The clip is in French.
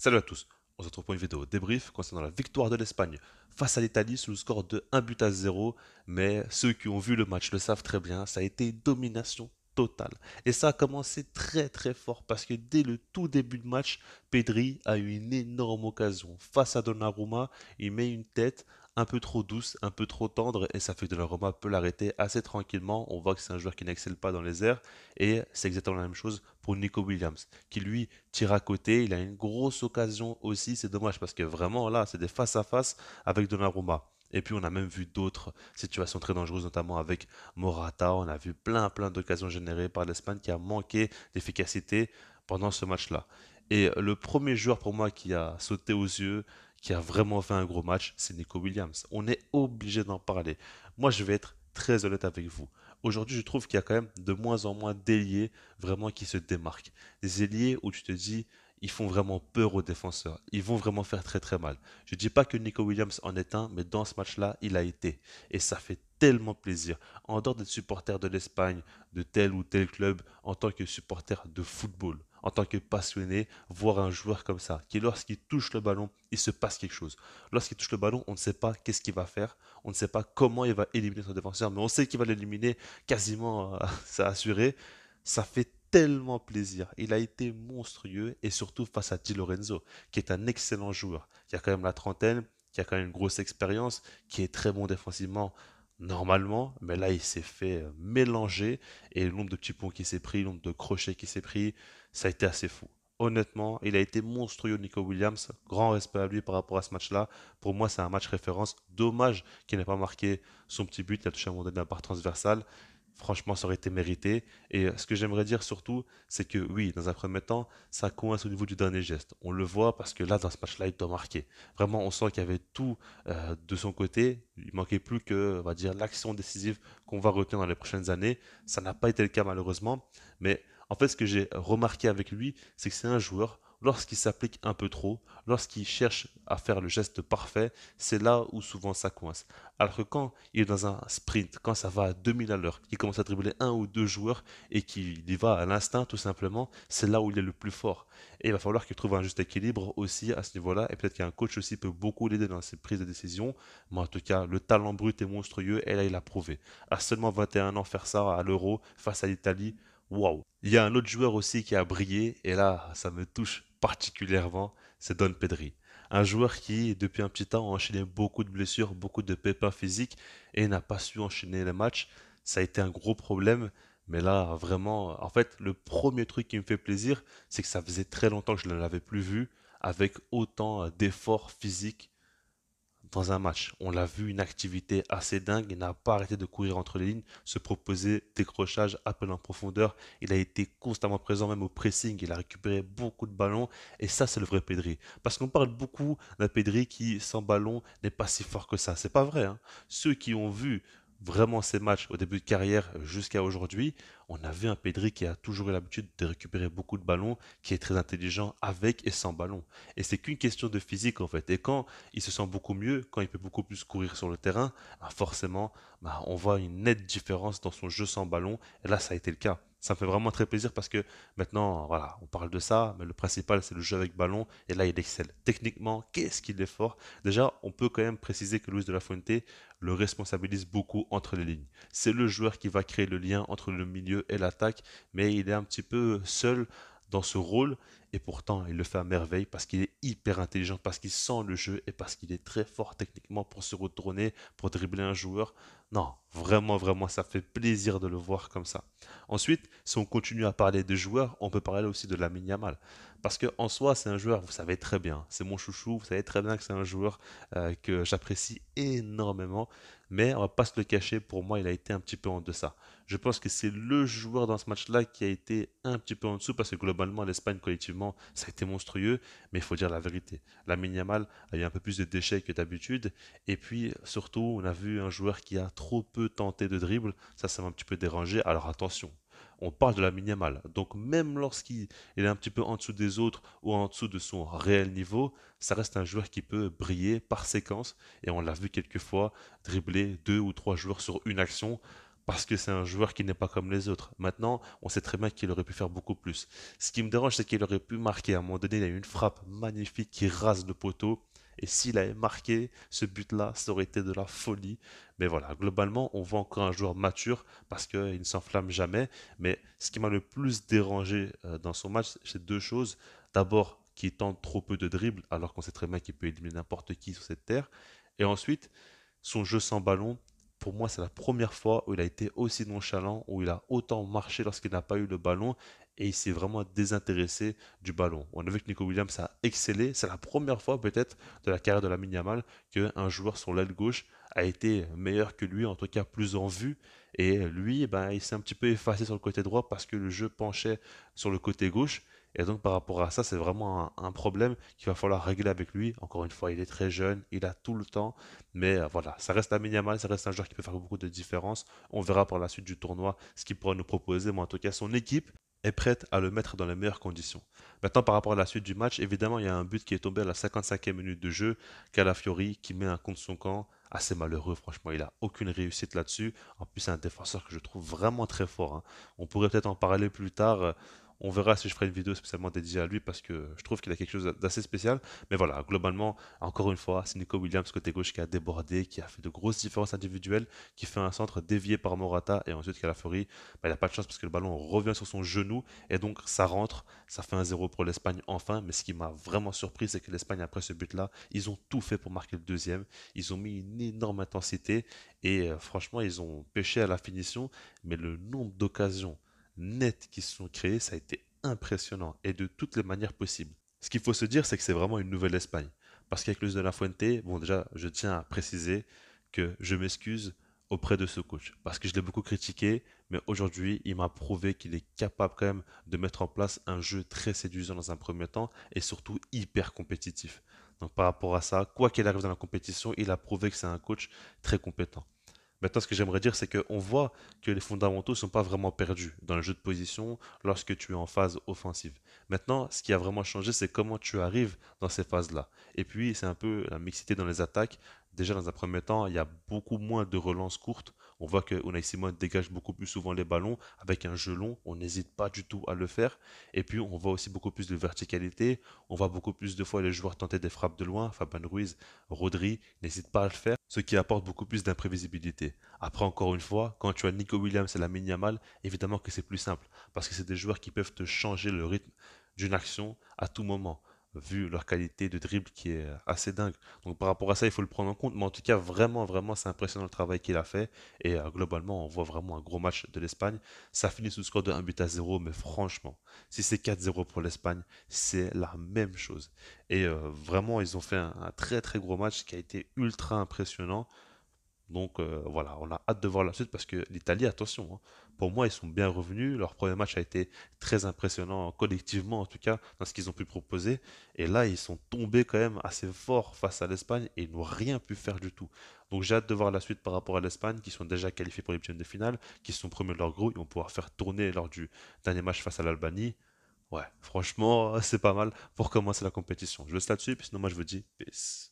Salut à tous, on se retrouve pour une vidéo débrief concernant la victoire de l'Espagne face à l'Italie sous le score de 1 but à 0. Mais ceux qui ont vu le match le savent très bien, ça a été domination totale. Et ça a commencé très très fort parce que dès le tout début de match, Pedri a eu une énorme occasion. Face à Donnarumma, il met une tête un peu trop douce, un peu trop tendre et ça fait que Donnarumma peut l'arrêter assez tranquillement. On voit que c'est un joueur qui n'excelle pas dans les airs et c'est exactement la même chose pour Nico Williams qui lui tire à côté. Il a une grosse occasion aussi. C'est dommage parce que vraiment là, c'est des face à face avec Donnarumma. Et puis on a même vu d'autres situations très dangereuses, notamment avec Morata. On a vu plein d'occasions générées par l'Espagne qui a manqué d'efficacité pendant ce match-là. Et le premier joueur pour moi qui a sauté aux yeux, qui a vraiment fait un gros match, c'est Nico Williams. On est obligé d'en parler. Moi, je vais être très honnête avec vous. Aujourd'hui, je trouve qu'il y a quand même de moins en moins d'ailiers vraiment qui se démarquent. Des ailiers où tu te dis, ils font vraiment peur aux défenseurs. Ils vont vraiment faire très très mal. Je ne dis pas que Nico Williams en est un, mais dans ce match-là, il a été. Et ça fait tellement plaisir. En dehors d'être supporter de l'Espagne, de tel ou tel club, en tant que supporter de football, en tant que passionné, voir un joueur comme ça, qui lorsqu'il touche le ballon, il se passe quelque chose. Lorsqu'il touche le ballon, on ne sait pas qu'est-ce qu'il va faire, on ne sait pas comment il va éliminer son défenseur, mais on sait qu'il va l'éliminer quasiment, c'est assuré. Ça fait tellement plaisir. Il a été monstrueux et surtout face à Di Lorenzo, qui est un excellent joueur, qui a quand même la trentaine, qui a quand même une grosse expérience, qui est très bon défensivement normalement, mais là il s'est fait mélanger et le nombre de petits ponts qu'il s'est pris, le nombre de crochets qu'il s'est pris, ça a été assez fou. Honnêtement, il a été monstrueux, Nico Williams. Grand respect à lui par rapport à ce match-là. Pour moi, c'est un match référence. Dommage qu'il n'ait pas marqué son petit but. Il a touché à un moment donné un part transversal. Franchement, ça aurait été mérité. Et ce que j'aimerais dire surtout, c'est que oui, dans un premier temps, ça coince au niveau du dernier geste. On le voit parce que là, dans ce match-là, il doit marquer. Vraiment, on sent qu'il y avait tout de son côté. Il manquait plus que, on va dire, l'action décisive qu'on va retenir dans les prochaines années. Ça n'a pas été le cas malheureusement. Mais en fait, ce que j'ai remarqué avec lui, c'est que c'est un joueur, lorsqu'il s'applique un peu trop, lorsqu'il cherche à faire le geste parfait, c'est là où souvent ça coince. Alors que quand il est dans un sprint, quand ça va à 2000 à l'heure, qu'il commence à dribbler un ou deux joueurs et qu'il y va à l'instinct tout simplement, c'est là où il est le plus fort. Et il va falloir qu'il trouve un juste équilibre aussi à ce niveau-là. Et peut-être qu'un coach aussi peut beaucoup l'aider dans ses prises de décision. Mais en tout cas, le talent brut est monstrueux et là, il a prouvé. À seulement 21 ans, faire ça à l'Euro face à l'Italie, waouh! Il y a un autre joueur aussi qui a brillé et là, ça me touche particulièrement, c'est Don Pedri. Un joueur qui, depuis un petit temps, a enchaîné beaucoup de blessures, beaucoup de pépins physiques et n'a pas su enchaîner les matchs. Ça a été un gros problème. Mais là, vraiment, en fait, le premier truc qui me fait plaisir, c'est que ça faisait très longtemps que je ne l'avais plus vu avec autant d'efforts physiques dans un match. On l'a vu, une activité assez dingue. Il n'a pas arrêté de courir entre les lignes, se proposer décrochage, appel en profondeur. Il a été constamment présent, même au pressing. Il a récupéré beaucoup de ballons. Et ça, c'est le vrai Pedri. Parce qu'on parle beaucoup d'un Pedri qui, sans ballon, n'est pas si fort que ça. C'est pas vrai, hein. Ceux qui ont vu vraiment ces matchs au début de carrière jusqu'à aujourd'hui, on a vu un Pedri qui a toujours eu l'habitude de récupérer beaucoup de ballons, qui est très intelligent avec et sans ballon. Et c'est qu'une question de physique en fait. Et quand il se sent beaucoup mieux, quand il peut beaucoup plus courir sur le terrain, bah forcément, bah on voit une nette différence dans son jeu sans ballon. Et là, ça a été le cas. Ça me fait vraiment très plaisir parce que maintenant, voilà, on parle de ça, mais le principal, c'est le jeu avec ballon. Et là, il excelle. Techniquement, qu'est-ce qu'il est fort. Déjà, on peut quand même préciser que Luis de la Fuente le responsabilise beaucoup entre les lignes. C'est le joueur qui va créer le lien entre le milieu et l'attaque, mais il est un petit peu seul dans ce rôle et pourtant il le fait à merveille parce qu'il est hyper intelligent, parce qu'il sent le jeu et parce qu'il est très fort techniquement pour se retourner, pour dribbler un joueur. Non, vraiment, ça fait plaisir de le voir comme ça. Ensuite, si on continue à parler de joueurs, on peut parler aussi de Lamine Yamal. Parce qu'en soi, c'est un joueur, vous savez très bien, c'est mon chouchou, vous savez très bien que c'est un joueur que j'apprécie énormément, mais on va pas se le cacher, pour moi, il a été un petit peu en deçà. Je pense que c'est le joueur dans ce match-là qui a été un petit peu en dessous parce que globalement, l'Espagne collectivement, ça a été monstrueux, mais il faut dire la vérité. Lamine Yamal a eu un peu plus de déchets que d'habitude, et puis surtout, on a vu un joueur qui a trop peu tenté de dribble, ça m'a un petit peu dérangé. Alors attention, on parle de la Yamal, donc même lorsqu'il est un petit peu en dessous des autres ou en dessous de son réel niveau, ça reste un joueur qui peut briller par séquence, et on l'a vu quelques fois dribbler deux ou trois joueurs sur une action. parce que c'est un joueur qui n'est pas comme les autres. Maintenant, on sait très bien qu'il aurait pu faire beaucoup plus. Ce qui me dérange, c'est qu'il aurait pu marquer. À un moment donné, il a eu une frappe magnifique qui rase le poteau. Et s'il avait marqué ce but-là, ça aurait été de la folie. Mais voilà, globalement, on voit encore un joueur mature parce qu'il ne s'enflamme jamais. Mais ce qui m'a le plus dérangé dans son match, c'est deux choses. D'abord, qu'il tente trop peu de dribbles, alors qu'on sait très bien qu'il peut éliminer n'importe qui sur cette terre. Et ensuite, son jeu sans ballon, pour moi, c'est la première fois où il a été aussi nonchalant, où il a autant marché lorsqu'il n'a pas eu le ballon et il s'est vraiment désintéressé du ballon. On a vu que Nico Williams a excellé. C'est la première fois peut-être de la carrière de Lamine Yamal qu'un joueur sur l'aile gauche a été meilleur que lui, en tout cas plus en vue. Et lui, ben, il s'est un petit peu effacé sur le côté droit parce que le jeu penchait sur le côté gauche. Et donc par rapport à ça, c'est vraiment un problème qu'il va falloir régler avec lui. Encore une fois, il est très jeune, il a tout le temps. Mais voilà, ça reste Lamine Yamal, ça reste un joueur qui peut faire beaucoup de différence. On verra par la suite du tournoi ce qu'il pourra nous proposer. Mais en tout cas, son équipe est prête à le mettre dans les meilleures conditions. Maintenant, par rapport à la suite du match, évidemment, il y a un but qui est tombé à la 55e minute de jeu. Calafiori qui met un contre son camp. Assez malheureux, franchement, il a aucune réussite là-dessus. En plus, c'est un défenseur que je trouve vraiment très fort, hein. On pourrait peut-être en parler plus tard. On verra si je ferai une vidéo spécialement dédiée à lui parce que je trouve qu'il a quelque chose d'assez spécial. Mais voilà, globalement, encore une fois, c'est Nico Williams côté gauche qui a débordé, qui a fait de grosses différences individuelles, qui fait un centre dévié par Morata et ensuite Calafiori, bah, il n'a pas de chance parce que le ballon revient sur son genou et donc ça rentre, ça fait un 0 pour l'Espagne enfin. Mais ce qui m'a vraiment surpris, c'est que l'Espagne après ce but-là, ils ont tout fait pour marquer le deuxième. Ils ont mis une énorme intensité et franchement, ils ont pêché à la finition, mais le nombre d'occasions nettes qui se sont créées, ça a été impressionnant et de toutes les manières possibles. Ce qu'il faut se dire, c'est que c'est vraiment une nouvelle Espagne. Parce qu'avec Luis de la Fuente, bon déjà, je tiens à préciser que je m'excuse auprès de ce coach. Parce que je l'ai beaucoup critiqué, mais aujourd'hui, il m'a prouvé qu'il est capable quand même de mettre en place un jeu très séduisant dans un premier temps et surtout hyper compétitif. Donc par rapport à ça, quoi qu'il arrive dans la compétition, il a prouvé que c'est un coach très compétent. Maintenant, ce que j'aimerais dire, c'est qu'on voit que les fondamentaux ne sont pas vraiment perdus dans le jeu de position lorsque tu es en phase offensive. Maintenant, ce qui a vraiment changé, c'est comment tu arrives dans ces phases-là. Et puis, c'est un peu la mixité dans les attaques. Déjà, dans un premier temps, il y a beaucoup moins de relances courtes. On voit que Unai Simon dégage beaucoup plus souvent les ballons avec un jeu long. On n'hésite pas du tout à le faire. Et puis, on voit aussi beaucoup plus de verticalité. On voit beaucoup plus de fois les joueurs tenter des frappes de loin. Fabian Ruiz, Rodri n'hésitent pas à le faire, ce qui apporte beaucoup plus d'imprévisibilité. Après, encore une fois, quand tu as Nico Williams et Lamine Yamal, évidemment que c'est plus simple, parce que c'est des joueurs qui peuvent te changer le rythme d'une action à tout moment, vu leur qualité de dribble qui est assez dingue. Donc par rapport à ça, il faut le prendre en compte, mais en tout cas, vraiment, vraiment, c'est impressionnant le travail qu'il a fait, et globalement, on voit vraiment un gros match de l'Espagne. Ça finit sous le score de 1 but à 0, mais franchement, si c'est 4-0 pour l'Espagne, c'est la même chose. Et vraiment, ils ont fait un très très gros match qui a été ultra impressionnant. Donc voilà, on a hâte de voir la suite parce que l'Italie, attention, hein, pour moi, ils sont bien revenus. Leur premier match a été très impressionnant, collectivement en tout cas, dans ce qu'ils ont pu proposer. Et là, ils sont tombés quand même assez fort face à l'Espagne et ils n'ont rien pu faire du tout. Donc j'ai hâte de voir la suite par rapport à l'Espagne, qui sont déjà qualifiés pour les huitièmes de finale, qui sont premiers de leur groupe. Ils vont pouvoir faire tourner lors du dernier match face à l'Albanie. Ouais, franchement, c'est pas mal pour commencer la compétition. Je laisse là-dessus, puis sinon moi je vous dis peace.